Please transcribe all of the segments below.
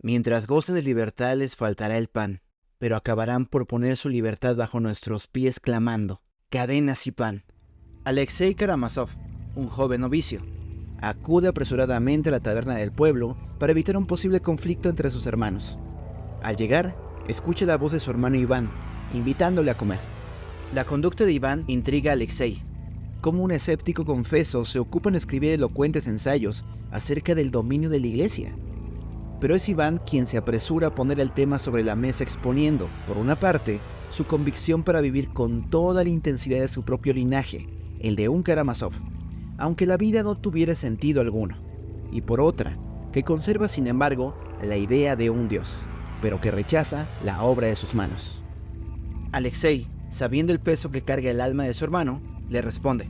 Mientras gocen de libertad les faltará el pan, pero acabarán por poner su libertad bajo nuestros pies clamando, cadenas y pan. Alexei Karamazov, un joven novicio, acude apresuradamente a la taberna del pueblo para evitar un posible conflicto entre sus hermanos. Al llegar, escucha la voz de su hermano Iván, invitándole a comer. La conducta de Iván intriga a Alexei. Como un escéptico confeso se ocupa en escribir elocuentes ensayos acerca del dominio de la iglesia. Pero es Iván quien se apresura a poner el tema sobre la mesa exponiendo, por una parte, su convicción para vivir con toda la intensidad de su propio linaje, el de un Karamazov, aunque la vida no tuviera sentido alguno, y por otra, que conserva sin embargo la idea de un dios, pero que rechaza la obra de sus manos. Alexei, sabiendo el peso que carga el alma de su hermano, le responde: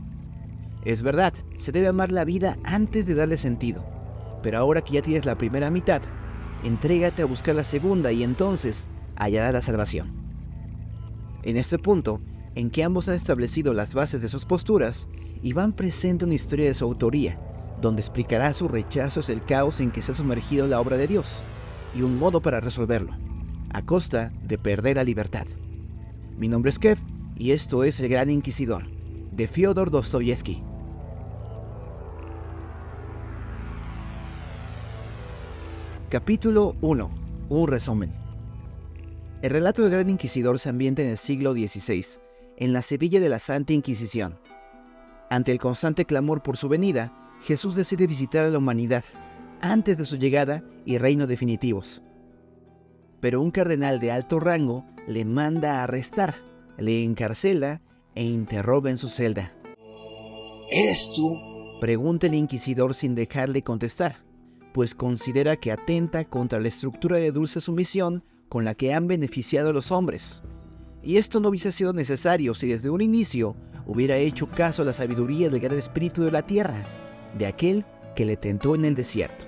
es verdad, se debe amar la vida antes de darle sentido, pero ahora que ya tienes la primera mitad, entrégate a buscar la segunda y entonces hallarás la salvación. En este punto, en que ambos han establecido las bases de sus posturas, Iván presenta una historia de su autoría, donde explicará su rechazo hacia el caos en que se ha sumergido la obra de Dios, y un modo para resolverlo, a costa de perder la libertad. Mi nombre es Kev, y esto es El Gran Inquisidor, de Fyodor Dostoyevsky. Capítulo 1. Un resumen. El relato del Gran Inquisidor se ambienta en el siglo XVI, en la Sevilla de la Santa Inquisición. Ante el constante clamor por su venida, Jesús decide visitar a la humanidad, antes de su llegada y reino definitivos. Pero un cardenal de alto rango le manda a arrestar, le encarcela e interroga en su celda. ¿Eres tú? Pregunta el inquisidor sin dejarle contestar, pues considera que atenta contra la estructura de dulce sumisión con la que han beneficiado a los hombres. Y esto no hubiese sido necesario si desde un inicio hubiera hecho caso a la sabiduría del gran espíritu de la tierra, de aquel que le tentó en el desierto.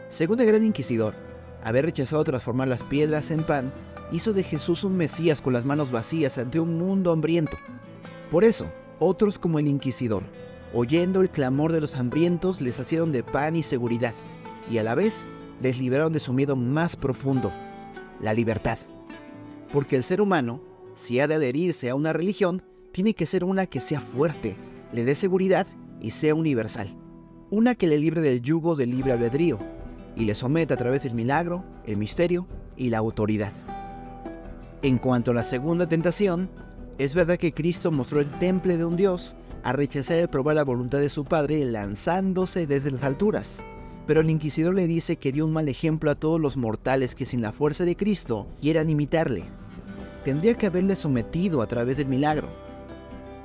Según el gran inquisidor, haber rechazado transformar las piedras en pan hizo de Jesús un Mesías con las manos vacías ante un mundo hambriento. Por eso, otros como el inquisidor, oyendo el clamor de los hambrientos, les saciaron de pan y seguridad, y a la vez les libraron de su miedo más profundo, la libertad. Porque el ser humano, si ha de adherirse a una religión, tiene que ser una que sea fuerte, le dé seguridad y sea universal. Una que le libre del yugo del libre albedrío, y le someta a través del milagro, el misterio y la autoridad. En cuanto a la segunda tentación, es verdad que Cristo mostró el temple de un Dios a rechazar y probar la voluntad de su Padre lanzándose desde las alturas. Pero el inquisidor le dice que dio un mal ejemplo a todos los mortales que sin la fuerza de Cristo quieran imitarle. Tendría que haberle sometido a través del milagro.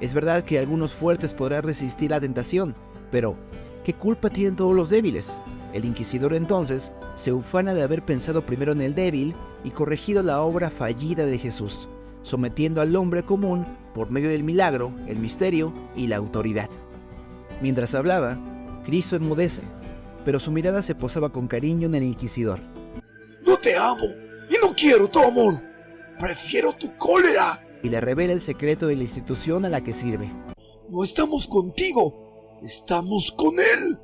Es verdad que algunos fuertes podrán resistir la tentación, pero ¿qué culpa tienen todos los débiles? El inquisidor entonces se ufana de haber pensado primero en el débil y corregido la obra fallida de Jesús, sometiendo al hombre común por medio del milagro, el misterio y la autoridad. Mientras hablaba, Cristo enmudece, pero su mirada se posaba con cariño en el inquisidor. No te amo y no quiero tu amor. Prefiero tu cólera. Y le revela el secreto de la institución a la que sirve. No estamos contigo, estamos con él.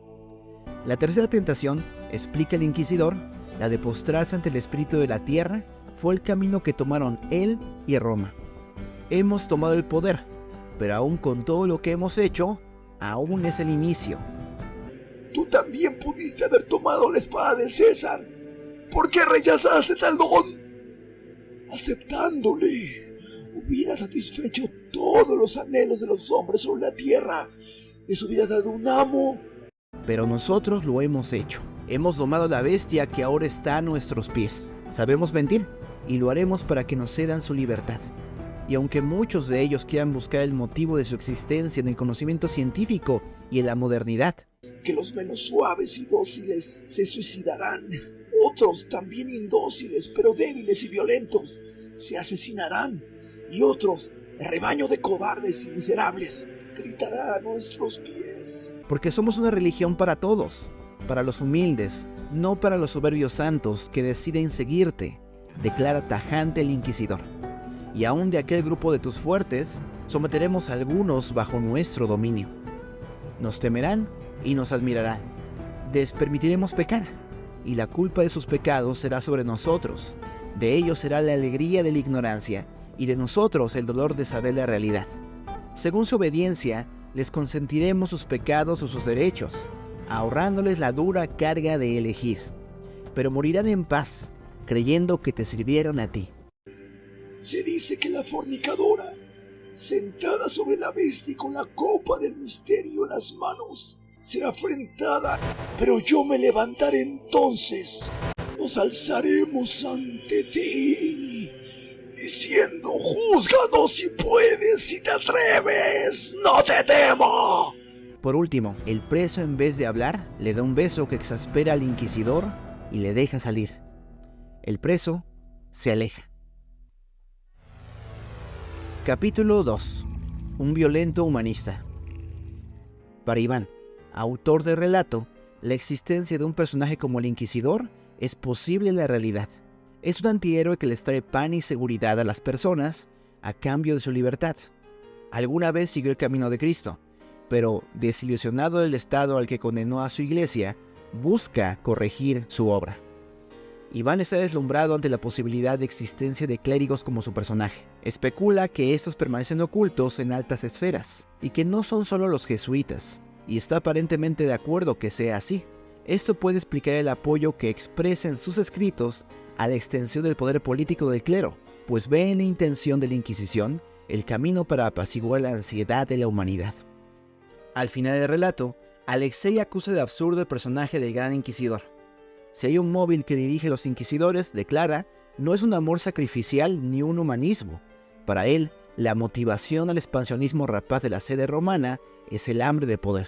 La tercera tentación, explica el inquisidor, la de postrarse ante el espíritu de la tierra, fue el camino que tomaron él y Roma. Hemos tomado el poder, pero aún con todo lo que hemos hecho, aún es el inicio. Tú también pudiste haber tomado la espada del César. ¿Por qué rechazaste tal don? Aceptándole, hubiera satisfecho todos los anhelos de los hombres sobre la tierra. Les hubiera dado un amo. Pero nosotros lo hemos hecho. Hemos domado la bestia que ahora está a nuestros pies. Sabemos mentir y lo haremos para que nos cedan su libertad. Y aunque muchos de ellos quieran buscar el motivo de su existencia en el conocimiento científico y en la modernidad, que los menos suaves y dóciles se suicidarán. Otros, también indóciles, pero débiles y violentos, se asesinarán. Y otros, el rebaño de cobardes y miserables, gritará a nuestros pies. Porque somos una religión para todos, para los humildes, no para los soberbios santos que deciden seguirte, declara tajante el inquisidor. Y aún de aquel grupo de tus fuertes, someteremos a algunos bajo nuestro dominio. Nos temerán y nos admirarán. Les permitiremos pecar, y la culpa de sus pecados será sobre nosotros. De ellos será la alegría de la ignorancia, y de nosotros el dolor de saber la realidad. Según su obediencia, les consentiremos sus pecados o sus derechos, ahorrándoles la dura carga de elegir. Pero morirán en paz, creyendo que te sirvieron a ti. Se dice que la fornicadora, sentada sobre la bestia y con la copa del misterio en las manos, será afrentada, pero yo me levantaré entonces. Nos alzaremos ante ti, diciendo: júzganos si puedes, si te atreves, no te temo. Por último, el preso, en vez de hablar, le da un beso que exaspera al inquisidor y le deja salir. El preso se aleja. Capítulo 2. Un violento humanista. Para Iván, autor del relato, la existencia de un personaje como el Inquisidor es posible en la realidad. Es un antihéroe que les trae pan y seguridad a las personas a cambio de su libertad. Alguna vez siguió el camino de Cristo, pero desilusionado del estado al que condenó a su iglesia, busca corregir su obra. Iván está deslumbrado ante la posibilidad de existencia de clérigos como su personaje. Especula que estos permanecen ocultos en altas esferas, y que no son solo los jesuitas, y está aparentemente de acuerdo que sea así. Esto puede explicar el apoyo que expresa en sus escritos a la extensión del poder político del clero, pues ve en la intención de la Inquisición el camino para apaciguar la ansiedad de la humanidad. Al final del relato, Alexei acusa de absurdo el personaje del Gran Inquisidor. Si hay un móvil que dirige a los inquisidores, declara, no es un amor sacrificial ni un humanismo. Para él, la motivación al expansionismo rapaz de la sede romana es el hambre de poder.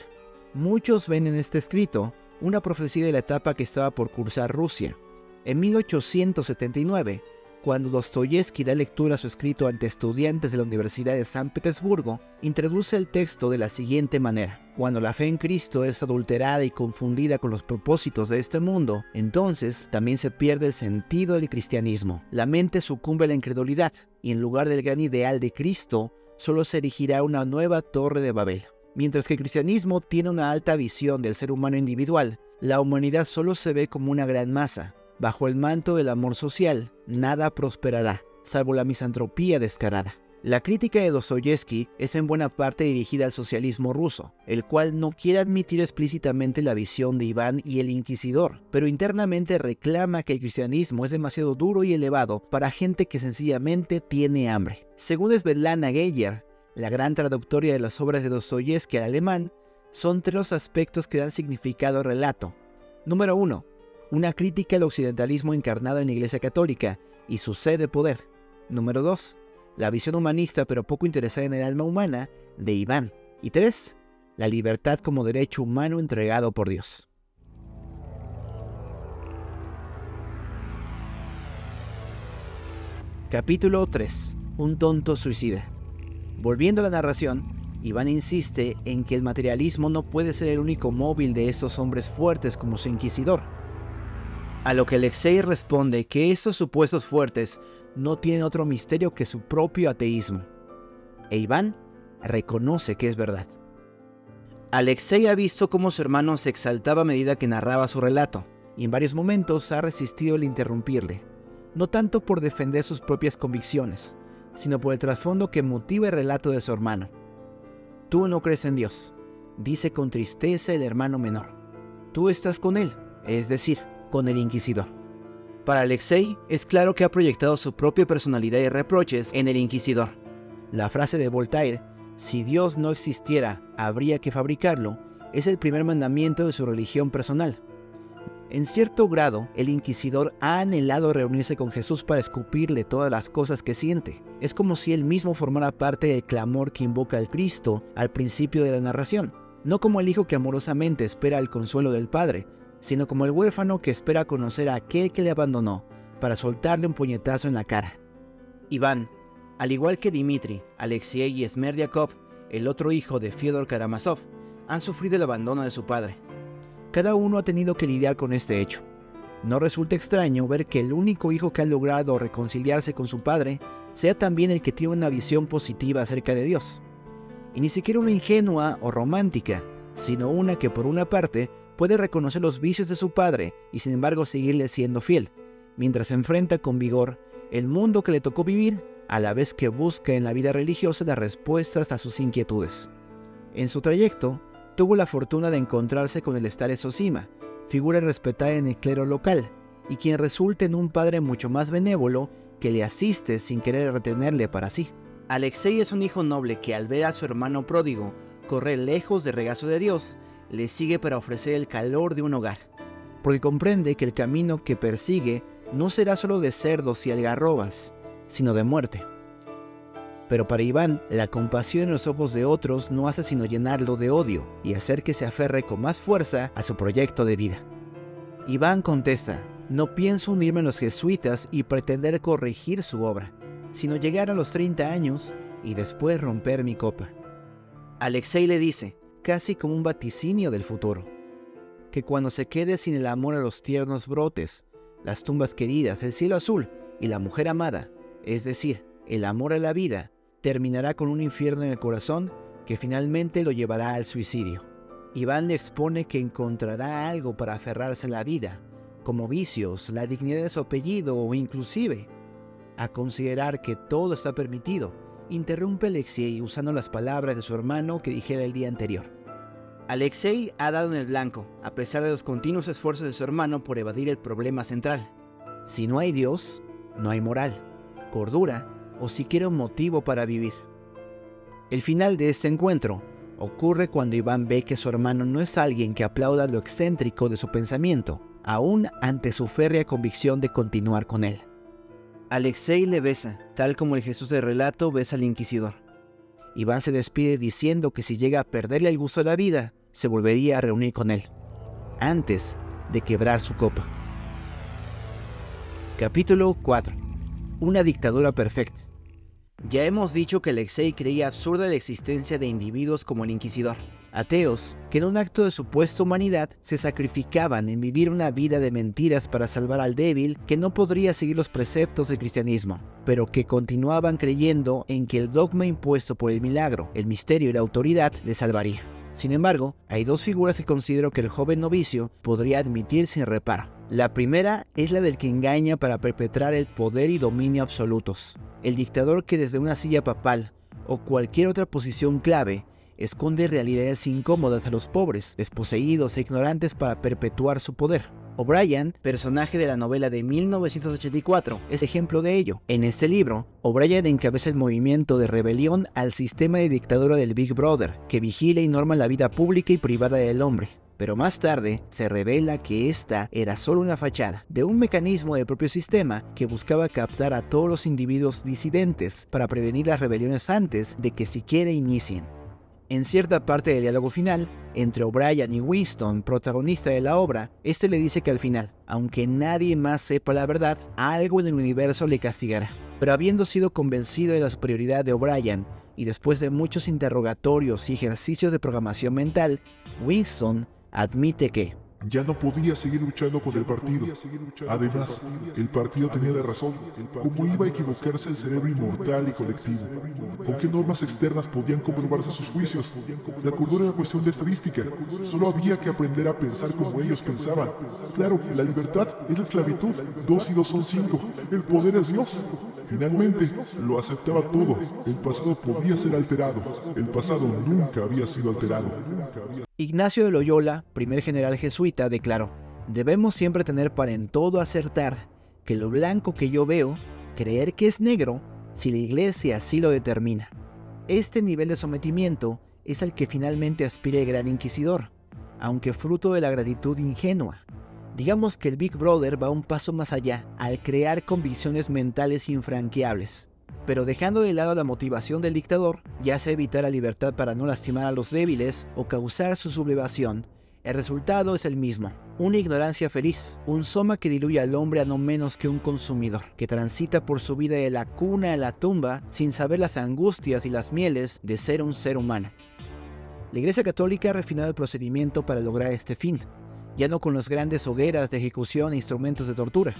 Muchos ven en este escrito una profecía de la etapa que estaba por cursar Rusia. En 1879, cuando Dostoyevsky da lectura a su escrito ante estudiantes de la Universidad de San Petersburgo, introduce el texto de la siguiente manera: cuando la fe en Cristo es adulterada y confundida con los propósitos de este mundo, entonces también se pierde el sentido del cristianismo. La mente sucumbe a la incredulidad, y en lugar del gran ideal de Cristo, solo se erigirá una nueva torre de Babel. Mientras que el cristianismo tiene una alta visión del ser humano individual, la humanidad solo se ve como una gran masa. Bajo el manto del amor social, nada prosperará, salvo la misantropía descarada. La crítica de Dostoyevsky es en buena parte dirigida al socialismo ruso, el cual no quiere admitir explícitamente la visión de Iván y el Inquisidor, pero internamente reclama que el cristianismo es demasiado duro y elevado para gente que sencillamente tiene hambre. Según Svetlana Geyer, la gran traductora de las obras de Dostoyevsky al alemán, son tres los aspectos que dan significado al relato. Número 1. Una crítica al occidentalismo encarnado en la Iglesia Católica y su sed de poder. Número 2. La visión humanista pero poco interesada en el alma humana de Iván. Y 3. La libertad como derecho humano entregado por Dios. Capítulo 3. Un tonto suicida. Volviendo a la narración, Iván insiste en que el materialismo no puede ser el único móvil de estos hombres fuertes como su inquisidor. A lo que Alexei responde que esos supuestos fuertes no tienen otro misterio que su propio ateísmo. E Iván reconoce que es verdad. Alexei ha visto cómo su hermano se exaltaba a medida que narraba su relato, y en varios momentos ha resistido el interrumpirle, no tanto por defender sus propias convicciones, sino por el trasfondo que motiva el relato de su hermano. Tú no crees en Dios, dice con tristeza el hermano menor. Tú estás con él, es decir, con el inquisidor. Para Alexei es claro que ha proyectado su propia personalidad y reproches en el inquisidor. La frase de Voltaire, si Dios no existiera, habría que fabricarlo, es el primer mandamiento de su religión personal. En cierto grado, el inquisidor ha anhelado reunirse con Jesús para escupirle todas las cosas que siente. Es como si él mismo formara parte del clamor que invoca al Cristo al principio de la narración, no como el hijo que amorosamente espera el consuelo del Padre, sino como el huérfano que espera conocer a aquel que le abandonó para soltarle un puñetazo en la cara. Iván, al igual que Dmitri, Alexei y Smerdyakov, el otro hijo de Fyodor Karamazov, han sufrido el abandono de su padre. Cada uno ha tenido que lidiar con este hecho. No resulta extraño ver que el único hijo que ha logrado reconciliarse con su padre sea también el que tiene una visión positiva acerca de Dios. Y ni siquiera una ingenua o romántica, sino una que por una parte puede reconocer los vicios de su padre y sin embargo seguirle siendo fiel, mientras enfrenta con vigor el mundo que le tocó vivir, a la vez que busca en la vida religiosa las respuestas a sus inquietudes. En su trayecto, tuvo la fortuna de encontrarse con el Stare Zosima, figura respetada en el clero local, y quien resulta en un padre mucho más benévolo que le asiste sin querer retenerle para sí. Alexei es un hijo noble que al ver a su hermano pródigo correr lejos del regazo de Dios, le sigue para ofrecer el calor de un hogar, porque comprende que el camino que persigue no será solo de cerdos y algarrobas, sino de muerte. Pero para Iván, la compasión en los ojos de otros no hace sino llenarlo de odio y hacer que se aferre con más fuerza a su proyecto de vida. Iván contesta: no pienso unirme a los jesuitas y pretender corregir su obra, sino llegar a los 30 años y después romper mi copa. Alexei le dice, casi como un vaticinio del futuro, que cuando se quede sin el amor a los tiernos brotes, las tumbas queridas, el cielo azul y la mujer amada, es decir, el amor a la vida, terminará con un infierno en el corazón que finalmente lo llevará al suicidio. Iván le expone que encontrará algo para aferrarse a la vida, como vicios, la dignidad de su apellido o inclusive a considerar que todo está permitido. Interrumpe Alexei usando las palabras de su hermano que dijera el día anterior. Alexei ha dado en el blanco, a pesar de los continuos esfuerzos de su hermano por evadir el problema central. Si no hay Dios, no hay moral, cordura o siquiera un motivo para vivir. El final de este encuentro ocurre cuando Iván ve que su hermano no es alguien que aplauda lo excéntrico de su pensamiento, aún ante su férrea convicción de continuar con él. Alexei le besa, tal como el Jesús del relato besa al inquisidor. Iván se despide diciendo que si llega a perderle el gusto a la vida, se volvería a reunir con él, antes de quebrar su copa. Capítulo 4. Una dictadura perfecta. Ya hemos dicho que Alexei creía absurda la existencia de individuos como el inquisidor, ateos que en un acto de supuesta humanidad se sacrificaban en vivir una vida de mentiras para salvar al débil que no podría seguir los preceptos del cristianismo, pero que continuaban creyendo en que el dogma impuesto por el milagro, el misterio y la autoridad le salvaría. Sin embargo, hay dos figuras que considero que el joven novicio podría admitir sin reparo. La primera es la del que engaña para perpetrar el poder y dominio absolutos. El dictador que desde una silla papal o cualquier otra posición clave esconde realidades incómodas a los pobres, desposeídos e ignorantes para perpetuar su poder. O'Brien, personaje de la novela de 1984, es ejemplo de ello. En este libro, O'Brien encabeza el movimiento de rebelión al sistema de dictadura del Big Brother, que vigila y norma la vida pública y privada del hombre. Pero más tarde se revela que esta era solo una fachada de un mecanismo del propio sistema que buscaba captar a todos los individuos disidentes para prevenir las rebeliones antes de que siquiera inicien. En cierta parte del diálogo final, entre O'Brien y Winston, protagonista de la obra, este le dice que al final, aunque nadie más sepa la verdad, algo en el universo le castigará. Pero habiendo sido convencido de la superioridad de O'Brien, y después de muchos interrogatorios y ejercicios de programación mental, Winston admite que ya no podía seguir luchando con el partido. Además, el partido tenía la razón. ¿Cómo iba a equivocarse el cerebro inmortal y colectivo? ¿Con qué normas externas podían comprobarse sus juicios? La cordura era cuestión de estadística. Solo había que aprender a pensar como ellos pensaban. Claro, la libertad es la esclavitud. 2 y 2 son 5. El poder es Dios. Finalmente, lo aceptaba todo. El pasado podía ser alterado. El pasado nunca había sido alterado. Ignacio de Loyola, primer general jesuita, declaró: debemos siempre tener para en todo acertar que lo blanco que yo veo, creer que es negro, si la Iglesia así lo determina. Este nivel de sometimiento es al que finalmente aspira el gran inquisidor, aunque fruto de la gratitud ingenua. Digamos que el Big Brother va un paso más allá, al crear convicciones mentales infranqueables. Pero dejando de lado la motivación del dictador, ya sea evitar la libertad para no lastimar a los débiles o causar su sublevación, el resultado es el mismo: una ignorancia feliz, un soma que diluye al hombre a no menos que un consumidor, que transita por su vida de la cuna a la tumba sin saber las angustias y las mieles de ser un ser humano. La Iglesia Católica ha refinado el procedimiento para lograr este fin, ya no con las grandes hogueras de ejecución e instrumentos de tortura,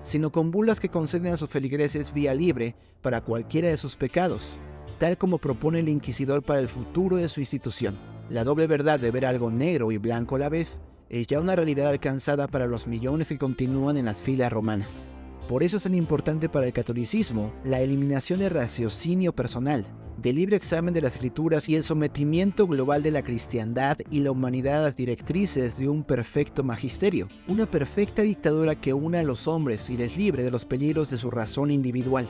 sino con bulas que conceden a sus feligreses vía libre para cualquiera de sus pecados, tal como propone el inquisidor para el futuro de su institución. La doble verdad de ver algo negro y blanco a la vez es ya una realidad alcanzada para los millones que continúan en las filas romanas. Por eso es tan importante para el catolicismo la eliminación del raciocinio personal, del libre examen de las escrituras y el sometimiento global de la cristiandad y la humanidad a las directrices de un perfecto magisterio, una perfecta dictadura que una a los hombres y les libre de los peligros de su razón individual.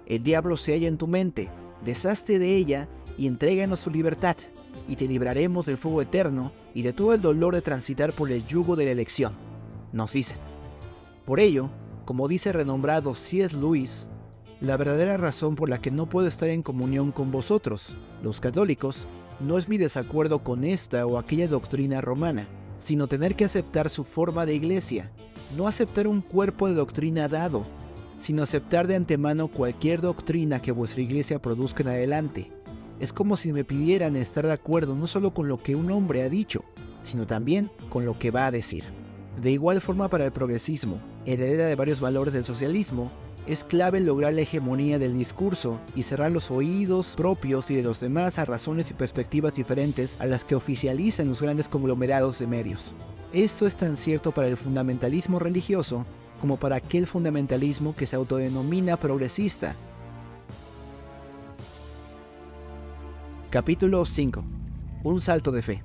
El diablo se halla en tu mente, deshazte de ella y entréganos su libertad, y te libraremos del fuego eterno y de todo el dolor de transitar por el yugo de la elección, nos dicen. Por ello, como dice el renombrado C.S. Lewis, la verdadera razón por la que no puedo estar en comunión con vosotros, los católicos, no es mi desacuerdo con esta o aquella doctrina romana, sino tener que aceptar su forma de iglesia, no aceptar un cuerpo de doctrina dado, sino aceptar de antemano cualquier doctrina que vuestra iglesia produzca en adelante. Es como si me pidieran estar de acuerdo no solo con lo que un hombre ha dicho, sino también con lo que va a decir. De igual forma para el progresismo, heredera de varios valores del socialismo, es clave lograr la hegemonía del discurso y cerrar los oídos propios y de los demás a razones y perspectivas diferentes a las que oficializan los grandes conglomerados de medios. Esto es tan cierto para el fundamentalismo religioso como para aquel fundamentalismo que se autodenomina progresista. Capítulo 5. Un salto de fe.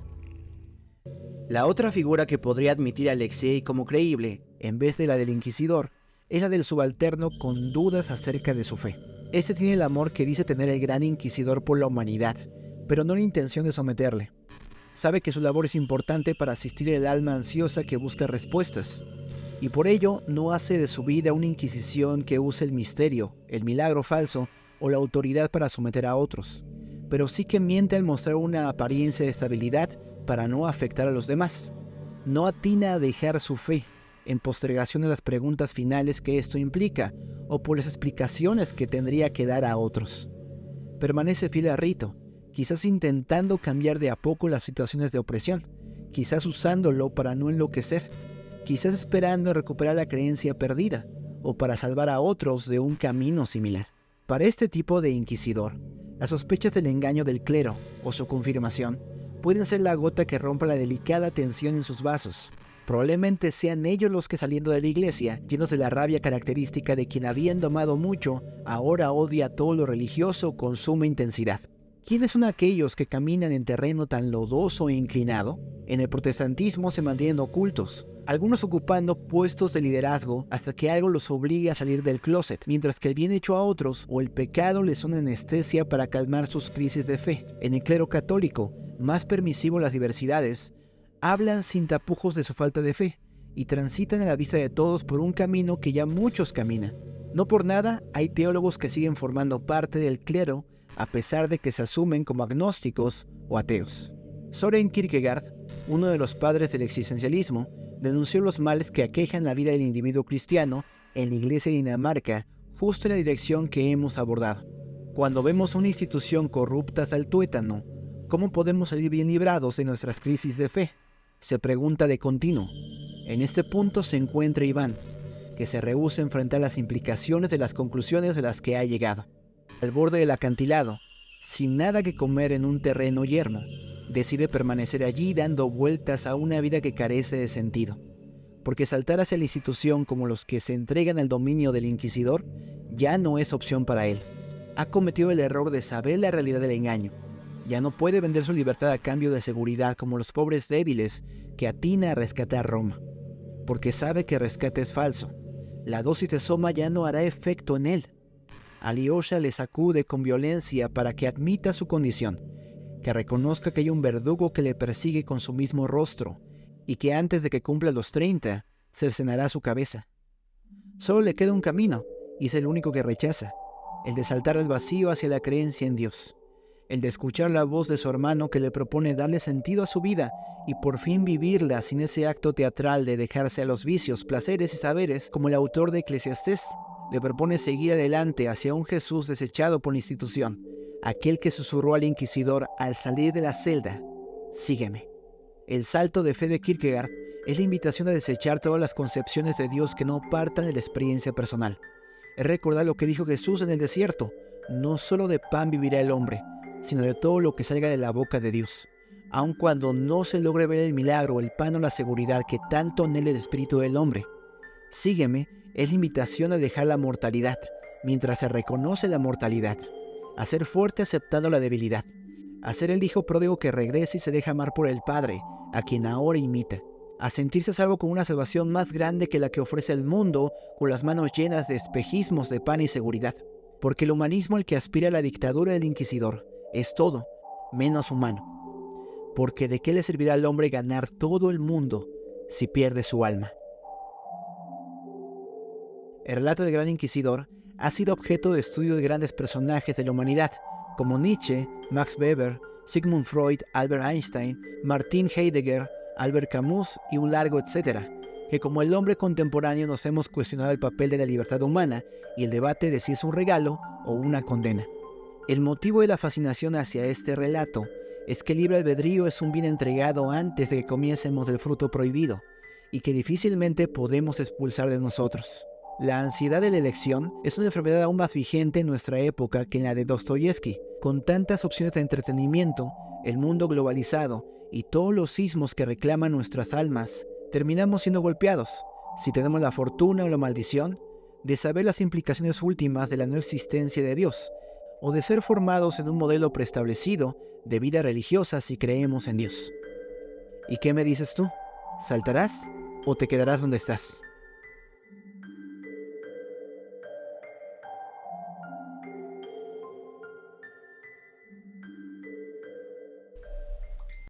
La otra figura que podría admitir a Alexei como creíble, en vez de la del inquisidor, es la del subalterno con dudas acerca de su fe. Este tiene el amor que dice tener el gran inquisidor por la humanidad, pero no la intención de someterle. Sabe que su labor es importante para asistir al alma ansiosa que busca respuestas, y por ello no hace de su vida una inquisición que use el misterio, el milagro falso o la autoridad para someter a otros, pero sí que miente al mostrar una apariencia de estabilidad para no afectar a los demás. No atina a dejar su fe, en postergación de las preguntas finales que esto implica, o por las explicaciones que tendría que dar a otros. Permanece fiel al rito, quizás intentando cambiar de a poco las situaciones de opresión, quizás usándolo para no enloquecer, quizás esperando recuperar la creencia perdida, o para salvar a otros de un camino similar. Para este tipo de inquisidor, las sospechas del engaño del clero, o su confirmación, pueden ser la gota que rompa la delicada tensión en sus vasos. Probablemente sean ellos los que saliendo de la iglesia, llenos de la rabia característica de quien habiendo amado mucho, ahora odia todo lo religioso con suma intensidad. ¿Quiénes son aquellos que caminan en terreno tan lodoso e inclinado? En el protestantismo se mantienen ocultos, algunos ocupando puestos de liderazgo hasta que algo los obligue a salir del closet, mientras que el bien hecho a otros o el pecado les son anestesia para calmar sus crisis de fe. En el clero católico, más permisivo las diversidades, hablan sin tapujos de su falta de fe y transitan a la vista de todos por un camino que ya muchos caminan. No por nada hay teólogos que siguen formando parte del clero a pesar de que se asumen como agnósticos o ateos. Søren Kierkegaard, uno de los padres del existencialismo, denunció los males que aquejan la vida del individuo cristiano en la iglesia de Dinamarca, justo en la dirección que hemos abordado. Cuando vemos una institución corrupta hasta el tuétano, ¿cómo podemos salir bien librados de nuestras crisis de fe?, se pregunta de continuo. En este punto se encuentra Iván, que se rehúsa a enfrentar las implicaciones de las conclusiones de las que ha llegado. Al borde del acantilado, sin nada que comer en un terreno yermo, decide permanecer allí dando vueltas a una vida que carece de sentido, porque saltar hacia la institución como los que se entregan al dominio del inquisidor ya no es opción para él. Ha cometido el error de saber la realidad del engaño. Ya no puede vender su libertad a cambio de seguridad como los pobres débiles que atina a rescatar Roma, porque sabe que rescate es falso. La dosis de soma ya no hará efecto en él. Alyosha le sacude con violencia para que admita su condición, que reconozca que hay un verdugo que le persigue con su mismo rostro y que antes de que cumpla los 30 cercenará su cabeza. Solo le queda un camino, y es el único que rechaza, el de saltar al vacío hacia la creencia en Dios, el de escuchar la voz de su hermano que le propone darle sentido a su vida y por fin vivirla sin ese acto teatral de dejarse a los vicios, placeres y saberes como el autor de Eclesiastés. Le propone seguir adelante hacia un Jesús desechado por la institución, aquel que susurró al inquisidor al salir de la celda: sígueme. El salto de fe de Kierkegaard es la invitación a desechar todas las concepciones de Dios que no partan de la experiencia personal. Es recordar lo que dijo Jesús en el desierto: no solo de pan vivirá el hombre, sino de todo lo que salga de la boca de Dios. aun cuando no se logre ver el milagro, el pan o la seguridad que tanto anhela el espíritu del hombre. Sígueme es la invitación a dejar la mortalidad, mientras se reconoce la mortalidad, a ser fuerte aceptando la debilidad, a ser el hijo pródigo que regresa y se deja amar por el Padre, a quien ahora imita, a sentirse a salvo con una salvación más grande que la que ofrece el mundo, con las manos llenas de espejismos de pan y seguridad. Porque el humanismo al que aspira a la dictadura del inquisidor es todo menos humano. Porque ¿de qué le servirá al hombre ganar todo el mundo si pierde su alma? El relato del Gran Inquisidor ha sido objeto de estudio de grandes personajes de la humanidad, como Nietzsche, Max Weber, Sigmund Freud, Albert Einstein, Martin Heidegger, Albert Camus y un largo etcétera, que como el hombre contemporáneo nos hemos cuestionado el papel de la libertad humana y el debate de si es un regalo o una condena. El motivo de la fascinación hacia este relato es que el libre albedrío es un bien entregado antes de que comiésemos del fruto prohibido y que difícilmente podemos expulsar de nosotros. La ansiedad de la elección es una enfermedad aún más vigente en nuestra época que en la de Dostoyevsky. Con tantas opciones de entretenimiento, el mundo globalizado y todos los sismos que reclaman nuestras almas, terminamos siendo golpeados, si tenemos la fortuna o la maldición, de saber las implicaciones últimas de la no existencia de Dios, o de ser formados en un modelo preestablecido de vida religiosa si creemos en Dios. ¿Y qué me dices tú? ¿Saltarás o te quedarás donde estás?